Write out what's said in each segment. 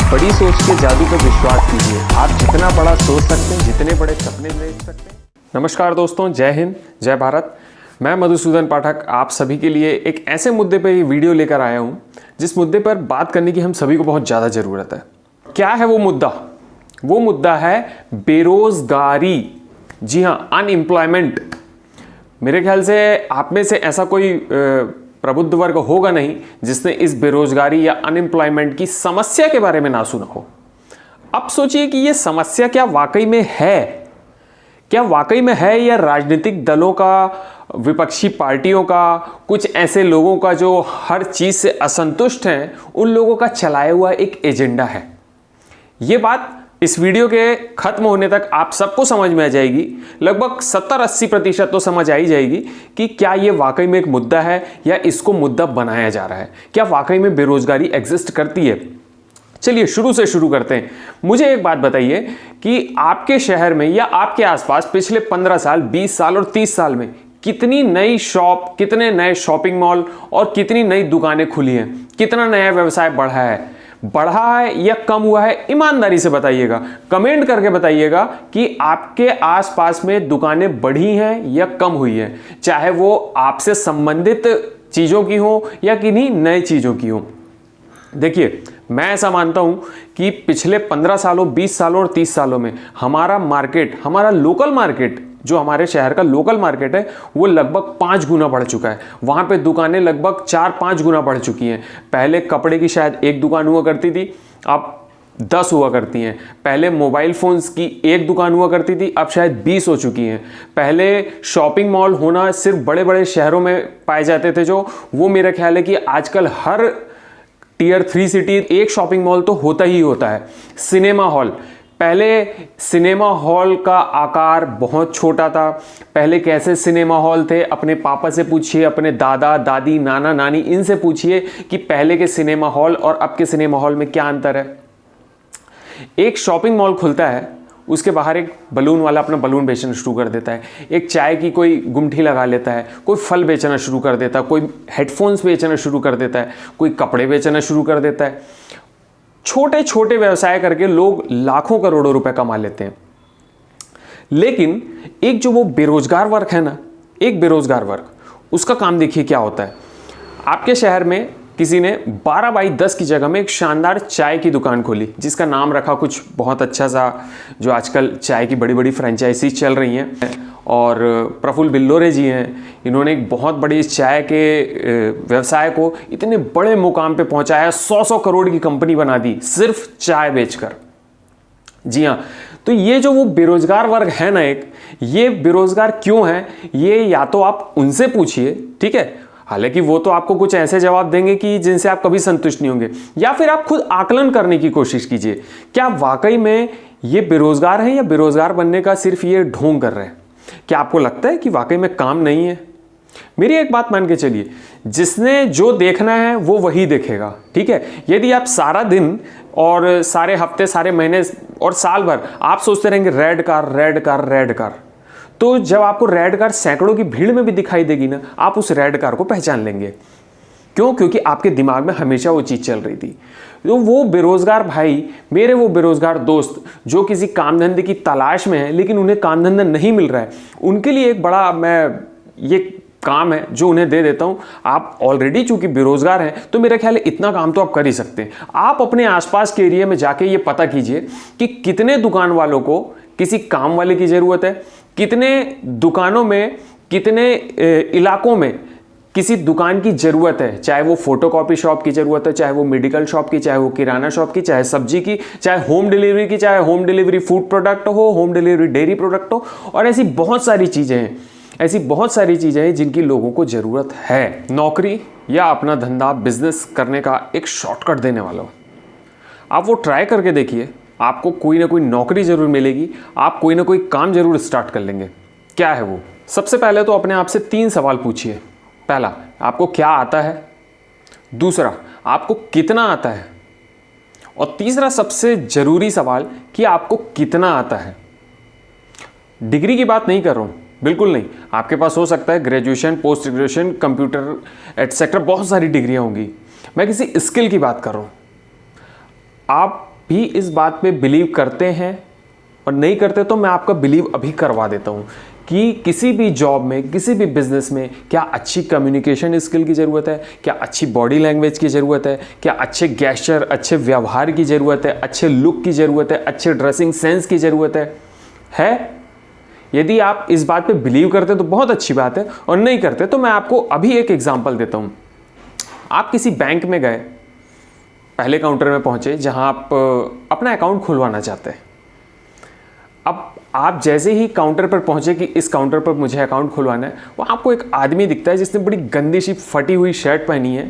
बड़ी सोच के जादू पर विश्वास कीजिए। आप जितना बड़ा सोच सकते हैं, जितने बड़े सपने देख सकते हैं। नमस्कार दोस्तों, जय हिंद, जय भारत। मैं मधुसूदन पाठक आप सभी के लिए एक ऐसे मुद्दे पर ये वीडियो लेकर आया हूँ जिस मुद्दे पर बात करने की हम सभी को बहुत ज़्यादा ज़रूरत है। क्या है वो मुद्दा? वो मुद्दा है बेरोजगारी। जी हाँ, अनएम्प्लॉयमेंट। मेरे ख्याल से आप में से ऐसा कोई प्रबुद्ध वर्ग होगा नहीं जिसने इस बेरोजगारी या अनएम्प्लॉयमेंट की समस्या के बारे में ना सुना हो। अब सोचिए कि ये समस्या क्या वाकई में है? क्या वाकई में है या राजनीतिक दलों का, विपक्षी पार्टियों का, कुछ ऐसे लोगों का जो हर चीज से असंतुष्ट हैं, उन लोगों का चलाया हुआ एक एजेंडा है? ये बात इस वीडियो के खत्म होने तक आप सबको समझ में आ जाएगी। लगभग 70-80% तो समझ आ ही जाएगी कि क्या ये वाकई में एक मुद्दा है या इसको मुद्दा बनाया जा रहा है। क्या वाकई में बेरोजगारी एग्जिस्ट करती है? चलिए शुरू से शुरू करते हैं। मुझे एक बात बताइए कि आपके शहर में या आपके आसपास पिछले 15 साल, 20 साल और 30 साल में कितनी नई शॉप, कितने नए शॉपिंग मॉल और कितनी नई दुकानें खुली हैं? कितना नया व्यवसाय बढ़ा है या कम हुआ है? ईमानदारी से बताइएगा, कमेंट करके बताइएगा कि आपके आसपास में दुकानें बढ़ी हैं या कम हुई हैं, चाहे वो आपसे संबंधित चीज़ों की हो या किन्हीं नए चीज़ों की हो। देखिए, मैं ऐसा मानता हूं कि पिछले 15 सालों, 20 सालों और 30 सालों में हमारा मार्केट, हमारा लोकल मार्केट, जो हमारे शहर का लोकल मार्केट है, वो लगभग 5 गुना बढ़ चुका है। वहां पे दुकानें लगभग 4-5 गुना बढ़ चुकी हैं। पहले कपड़े की शायद एक दुकान हुआ करती थी, अब 10 हुआ करती हैं। पहले मोबाइल फोन्स की एक दुकान हुआ करती थी, अब शायद 20 हो चुकी हैं। पहले शॉपिंग मॉल होना सिर्फ बड़े बड़े शहरों में पाए जाते थे, जो वो मेरा ख्याल है कि आजकल हर टियर 3 सिटी एक शॉपिंग मॉल तो होता ही होता है। सिनेमा हॉल, पहले सिनेमा हॉल का आकार बहुत छोटा था। पहले कैसे सिनेमा हॉल थे? अपने पापा से पूछिए, अपने दादा दादी, नाना नानी, इनसे पूछिए कि पहले के सिनेमा हॉल और अब के सिनेमा हॉल में क्या अंतर है। एक शॉपिंग मॉल खुलता है, उसके बाहर एक बलून वाला अपना बलून बेचना शुरू कर देता है, एक चाय की कोई गुमठी लगा लेता है, कोई फल बेचना शुरू कर देता है, कोई हेडफोन्स बेचना शुरू कर देता है, कोई कपड़े बेचना शुरू कर देता है। छोटे छोटे व्यवसाय करके लोग लाखों करोड़ों रुपए कमा लेते हैं। लेकिन एक जो वो बेरोजगार वर्ग है ना, एक बेरोजगार वर्ग, उसका काम देखिए क्या होता है। आपके शहर में किसी ने 12x10 की जगह में एक शानदार चाय की दुकान खोली, जिसका नाम रखा कुछ बहुत अच्छा सा, जो आजकल चाय की बड़ी बड़ी फ्रेंचाइजीज चल रही हैं। और प्रफुल्ल बिल्लोरे जी हैं, इन्होंने एक बहुत बड़ी इस चाय के व्यवसाय को इतने बड़े मुकाम पे पहुंचाया, 100-100 करोड़ की कंपनी बना दी सिर्फ चाय बेचकर। जी हाँ, तो ये जो वो बेरोजगार वर्ग है ना, एक ये बेरोजगार क्यों है, ये या तो आप उनसे पूछिए, ठीक है, हालांकि वो तो आपको कुछ ऐसे जवाब देंगे कि जिनसे आप कभी संतुष्ट नहीं होंगे, या फिर आप खुद आकलन करने की कोशिश कीजिए, क्या वाकई में ये बेरोजगार है या बेरोजगार बनने का सिर्फ ये ढोंग कर रहे हैं? क्या आपको लगता है कि वाकई में काम नहीं है? मेरी एक बात मान के चलिए, जिसने जो देखना है वो वही देखेगा, ठीक है। यदि आप सारा दिन और सारे हफ्ते, सारे महीने और साल भर आप सोचते रहेंगे red car, red car, red car, तो जब आपको रेड कार सैकड़ों की भीड़ में भी दिखाई देगी ना, आप उस रेड कार को पहचान लेंगे। क्यों? क्योंकि आपके दिमाग में हमेशा वो चीज चल रही थी। तो वो बेरोजगार भाई, मेरे वो बेरोजगार दोस्त जो किसी काम धंधे की तलाश में है लेकिन उन्हें काम धंधा नहीं मिल रहा है, उनके लिए एक बड़ा मैं ये काम है जो उन्हें दे देता हूं। आप ऑलरेडी चूंकि बेरोजगार हैं, तो मेरा ख्याल है इतना काम तो आप कर ही सकते हैं। आप अपने आसपास के एरिया में जाके ये पता कीजिए कि कितने दुकान वालों को किसी काम वाले की जरूरत है, कितने दुकानों में, कितने इलाकों में किसी दुकान की जरूरत है, चाहे वो फोटोकॉपी शॉप की जरूरत है, चाहे वो मेडिकल शॉप की, चाहे वो किराना शॉप की, चाहे सब्जी की, चाहे होम डिलीवरी की, चाहे होम डिलीवरी फूड प्रोडक्ट हो, होम डिलीवरी डेयरी प्रोडक्ट हो, और ऐसी बहुत सारी चीजें हैं, ऐसी बहुत सारी चीजें हैं जिनकी लोगों को जरूरत है। नौकरी या अपना धंधा, बिजनेस करने का एक शॉर्टकट देने वाला हो, आप वो ट्राई करके देखिए, आपको कोई ना कोई नौकरी जरूर मिलेगी, आप कोई ना कोई काम जरूर स्टार्ट कर लेंगे। क्या है वो? सबसे पहले तो अपने आप से 3 सवाल पूछिए। पहला, आपको क्या आता है? दूसरा, आपको कितना आता है? और तीसरा सबसे जरूरी सवाल कि आपको कितना आता है। डिग्री की बात नहीं कर रहा हूं, बिल्कुल नहीं। आपके पास हो सकता है graduation, post graduation, computer etcetera, बहुत सारी डिग्रियां होंगी। मैं किसी स्किल की बात कर रहा हूं। आप भी इस बात पे बिलीव करते हैं और नहीं करते, तो मैं आपका बिलीव अभी करवा देता हूँ कि किसी भी जॉब में, किसी भी बिजनेस में क्या अच्छी कम्युनिकेशन स्किल की ज़रूरत है, क्या अच्छी बॉडी लैंग्वेज की ज़रूरत है, क्या अच्छे गेस्चर, अच्छे व्यवहार की ज़रूरत है, अच्छे लुक की ज़रूरत है, अच्छे ड्रेसिंग सेंस की ज़रूरत है? यदि आप इस बात पे बिलीव करते हैं तो बहुत अच्छी बात है, और नहीं करते तो मैं आपको अभी एक एग्जांपल देता हूँ। आप किसी बैंक में गए, पहले काउंटर में पहुँचे जहाँ आप अपना अकाउंट खुलवाना चाहते हैं। अब आप जैसे ही काउंटर पर पहुंचे कि इस काउंटर पर मुझे अकाउंट खुलवाना है, वो आपको एक आदमी दिखता है जिसने बड़ी गंदी सी फटी हुई शर्ट पहनी है,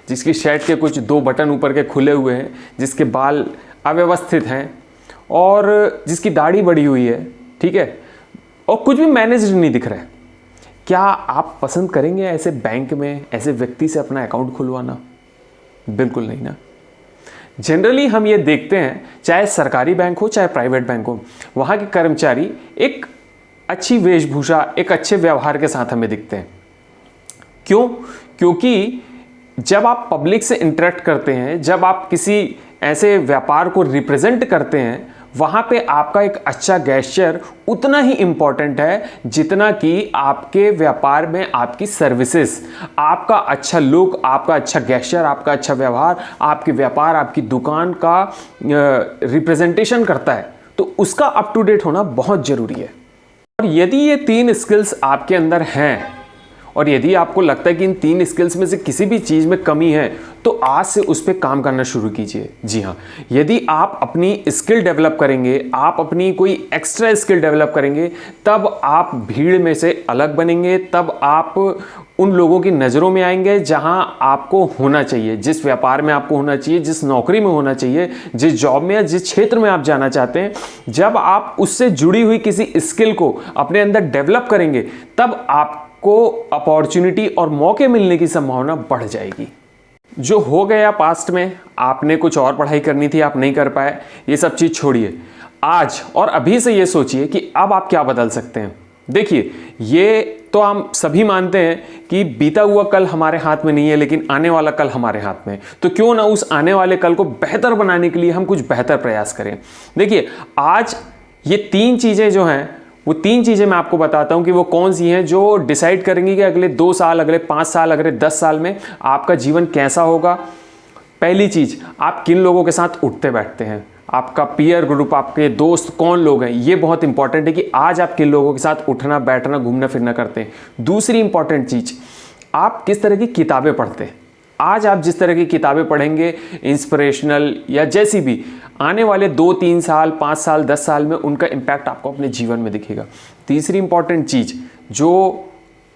जिसकी शर्ट के कुछ 2 बटन ऊपर के खुले हुए हैं, जिसके बाल अव्यवस्थित हैं और जिसकी दाढ़ी बड़ी हुई है, ठीक है, और कुछ भी मैनेज्ड नहीं दिख रहा है। क्या आप पसंद करेंगे ऐसे बैंक में ऐसे व्यक्ति से अपना अकाउंट खुलवाना? बिल्कुल नहीं ना। जनरली हम ये देखते हैं, चाहे सरकारी बैंक हो चाहे प्राइवेट बैंक हो, वहाँ के कर्मचारी एक अच्छी वेशभूषा, एक अच्छे व्यवहार के साथ हमें दिखते हैं। क्यों? क्योंकि जब आप पब्लिक से इंटरेक्ट करते हैं, जब आप किसी ऐसे व्यापार को रिप्रेजेंट करते हैं, वहाँ पे आपका एक अच्छा गेस्चर उतना ही इम्पॉर्टेंट है जितना कि आपके व्यापार में आपकी सर्विसेज, आपका अच्छा लुक, आपका अच्छा गेस्चर, आपका अच्छा व्यवहार आपके व्यापार, आपकी दुकान का रिप्रेजेंटेशन करता है। तो उसका अप टू डेट होना बहुत ज़रूरी है। और यदि ये 3 स्किल्स आपके अंदर हैं और यदि आपको लगता है कि इन 3 स्किल्स में से किसी भी चीज़ में कमी है, तो आज से उस पर काम करना शुरू कीजिए। जी हाँ, यदि आप अपनी स्किल डेवलप करेंगे, आप अपनी कोई एक्स्ट्रा स्किल डेवलप करेंगे, तब आप भीड़ में से अलग बनेंगे, तब आप उन लोगों की नज़रों में आएंगे जहां आपको होना चाहिए, जिस व्यापार में आपको होना चाहिए, जिस नौकरी में होना चाहिए, जिस जॉब में या जिस क्षेत्र में आप जाना चाहते हैं। जब आप उससे जुड़ी हुई किसी स्किल को अपने अंदर डेवलप करेंगे, तब आप को अपॉर्चुनिटी और मौके मिलने की संभावना बढ़ जाएगी। जो हो गया पास्ट में, आपने कुछ और पढ़ाई करनी थी, आप नहीं कर पाए, ये सब चीज़ छोड़िए। आज और अभी से ये सोचिए कि अब आप क्या बदल सकते हैं। देखिए, ये तो हम सभी मानते हैं कि बीता हुआ कल हमारे हाथ में नहीं है, लेकिन आने वाला कल हमारे हाथ में है। तो क्यों ना उस आने वाले कल को बेहतर बनाने के लिए हम कुछ बेहतर प्रयास करें। देखिए, आज ये 3 चीज़ें जो हैं, वो 3 चीज़ें मैं आपको बताता हूं कि वो कौन सी हैं जो डिसाइड करेंगी कि अगले 2 साल, अगले 5 साल, अगले 10 साल में आपका जीवन कैसा होगा। पहली चीज़, आप किन लोगों के साथ उठते बैठते हैं, आपका पीयर ग्रुप, आपके दोस्त कौन लोग हैं, ये बहुत इंपॉर्टेंट है कि आज आप किन लोगों के साथ उठना बैठना घूमना फिरना करते हैं। दूसरी इंपॉर्टेंट चीज़, आप किस तरह की किताबें पढ़ते हैं। आज आप जिस तरह की किताबें पढ़ेंगे, इंस्पिरेशनल या जैसी भी, आने वाले 2-3 साल, 5 साल, 10 साल में उनका इम्पैक्ट आपको अपने जीवन में दिखेगा। तीसरी इंपॉर्टेंट चीज़ जो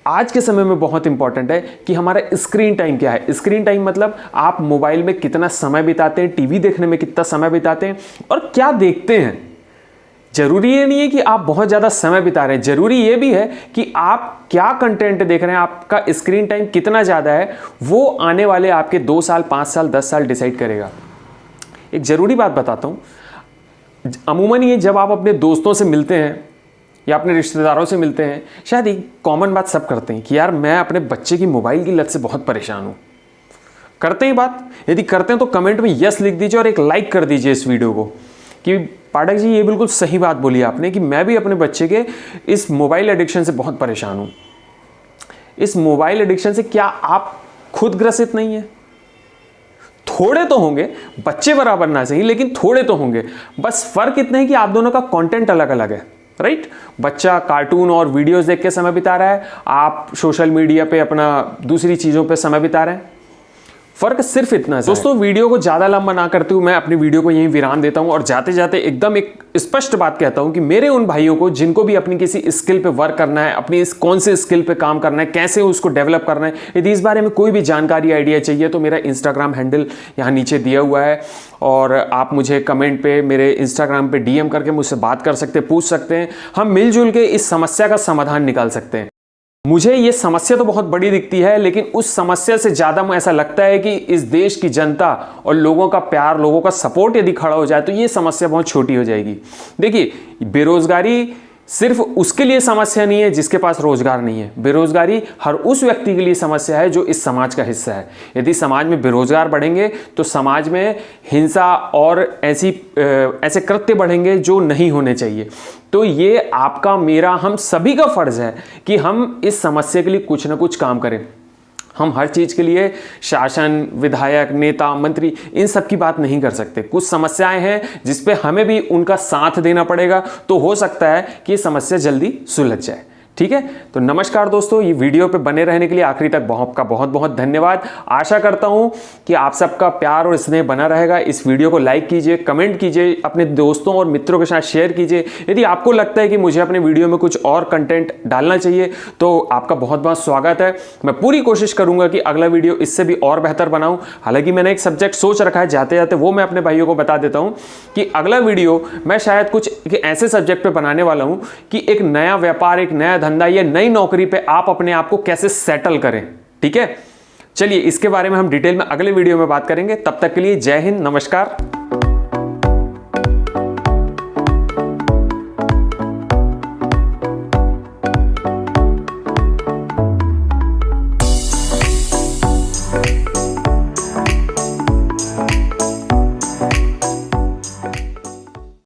आज के समय में बहुत इंपॉर्टेंट है कि हमारा स्क्रीन टाइम क्या है। स्क्रीन टाइम मतलब आप मोबाइल में कितना समय बिताते हैं, टीवी देखने में कितना समय बिताते हैं और क्या देखते हैं। जरूरी ये नहीं है कि आप बहुत ज़्यादा समय बिता रहे हैं, जरूरी ये भी है कि आप क्या कंटेंट देख रहे हैं। आपका स्क्रीन टाइम कितना ज़्यादा है, वो आने वाले आपके 2 साल, 5 साल, 10 साल डिसाइड करेगा। एक ज़रूरी बात बताता हूँ, अमूमन ये जब आप अपने दोस्तों से मिलते हैं या अपने रिश्तेदारों से मिलते हैं, शायद एक कॉमन बात सब करते हैं कि यार मैं अपने बच्चे की मोबाइल की लत से बहुत परेशान हूँ। करते हैं बात? यदि करते हैं तो कमेंट में यस लिख दीजिए और एक लाइक कर दीजिए इस वीडियो को कि पाठक जी ये बिल्कुल सही बात बोली आपने कि मैं भी अपने बच्चे के इस मोबाइल एडिक्शन से बहुत परेशान हूँ। इस मोबाइल एडिक्शन से क्या आप खुद ग्रसित नहीं है? थोड़े तो होंगे, बच्चे बराबर ना सही लेकिन थोड़े तो होंगे। बस फर्क इतना है कि आप दोनों का कंटेंट अलग अलग है, राइट? बच्चा कार्टून और वीडियोस देख के समय बिता रहा है, आप सोशल मीडिया पे अपना दूसरी चीज़ों पे समय बिता रहे हैं। फर्क सिर्फ इतना है। दोस्तों, वीडियो को ज़्यादा लंबा ना करते हुए मैं अपनी वीडियो को यहीं विराम देता हूं और जाते जाते एकदम एक स्पष्ट बात कहता हूं कि मेरे उन भाइयों को जिनको भी अपनी किसी स्किल पे वर्क करना है, अपनी इस कौन से स्किल पे काम करना है, कैसे उसको डेवलप करना है, यदि इस बारे में कोई भी जानकारी आइडिया चाहिए तो मेरा इंस्टाग्राम हैंडल यहाँ नीचे दिया हुआ है और आप मुझे कमेंट पे मेरे इंस्टाग्राम पे DM करके मुझसे बात कर सकते हैं, पूछ सकते हैं। हम मिलजुल के इस समस्या का समाधान निकाल सकते हैं। मुझे ये समस्या तो बहुत बड़ी दिखती है, लेकिन उस समस्या से ज़्यादा मुझे ऐसा लगता है कि इस देश की जनता और लोगों का प्यार, लोगों का सपोर्ट यदि खड़ा हो जाए तो ये समस्या बहुत छोटी हो जाएगी। देखिए, बेरोजगारी सिर्फ उसके लिए समस्या नहीं है जिसके पास रोजगार नहीं है। बेरोजगारी हर उस व्यक्ति के लिए समस्या है जो इस समाज का हिस्सा है। यदि समाज में बेरोजगार बढ़ेंगे तो समाज में हिंसा और ऐसे कृत्य बढ़ेंगे जो नहीं होने चाहिए। तो ये आपका, मेरा, हम सभी का फर्ज है कि हम इस समस्या के लिए कुछ ना कुछ काम करें। हम हर चीज़ के लिए शासन, विधायक, नेता, मंत्री इन सब की बात नहीं कर सकते। कुछ समस्याएं हैं जिस पे हमें भी उनका साथ देना पड़ेगा, तो हो सकता है कि ये समस्या जल्दी सुलझ जाए। ठीक है, तो नमस्कार दोस्तों, ये वीडियो पे बने रहने के लिए आखिरी तक बहुत बहुत धन्यवाद। आशा करता हूं कि आप सबका प्यार और स्नेह बना रहेगा। इस वीडियो को लाइक कीजिए, कमेंट कीजिए, अपने दोस्तों और मित्रों के साथ शेयर कीजिए। यदि आपको लगता है कि मुझे अपने वीडियो में कुछ और कंटेंट डालना चाहिए तो आपका बहुत बहुत स्वागत है। मैं पूरी कोशिश करूंगा कि अगला वीडियो इससे भी और बेहतर बनाऊं। हालांकि मैंने एक सब्जेक्ट सोच रखा है, जाते जाते वो मैं अपने भाइयों को बता देता हूं कि अगला वीडियो मैं शायद कुछ ऐसे सब्जेक्ट पे बनाने वाला हूं कि एक नया व्यापार, एक नया धंधा या नई नौकरी पे आप अपने आप को कैसे सेटल करें। ठीक है, चलिए इसके बारे में हम डिटेल में अगले वीडियो में बात करेंगे। तब तक के लिए जय हिंद, नमस्कार।